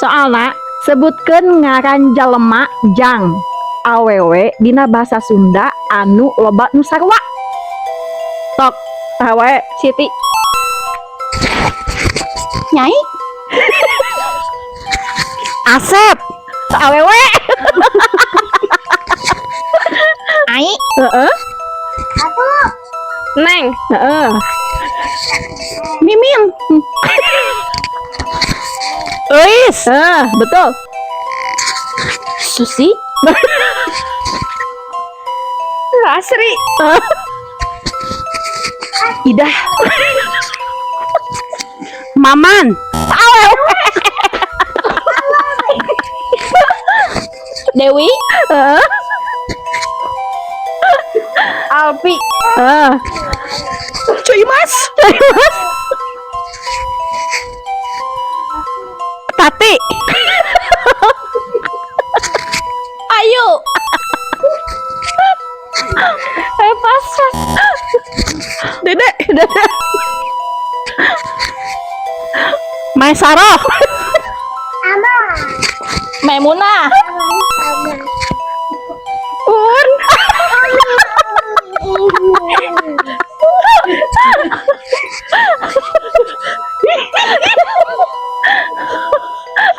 Soalna sebutkeun ngaran jalema jang awewe dina basa Sunda anu loba nu sarua. Tok, tah wae Siti. Nyai Asep, awewe. Ai Heeh. Neng Heeh. Mimin Euis. Betul. Susi Lasri Idah. Maman Awewe. Dewi Heeh. Alpi Cuy Mas. Tati. Ayu Pas. Dede. Maesaro. Memunah Un.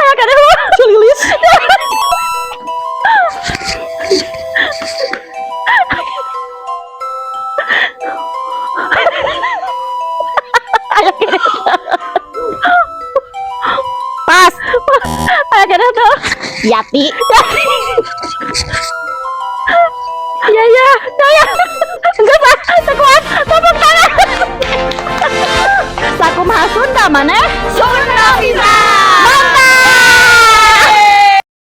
Ayo kada lu lilis. Ayo kada. Pas. Ayo kada tuh. Yati Ya. Enggak Pak, sekuat. Tepuk tangan. Sakumaha Sunda maneh? Sunda bisa Mantap.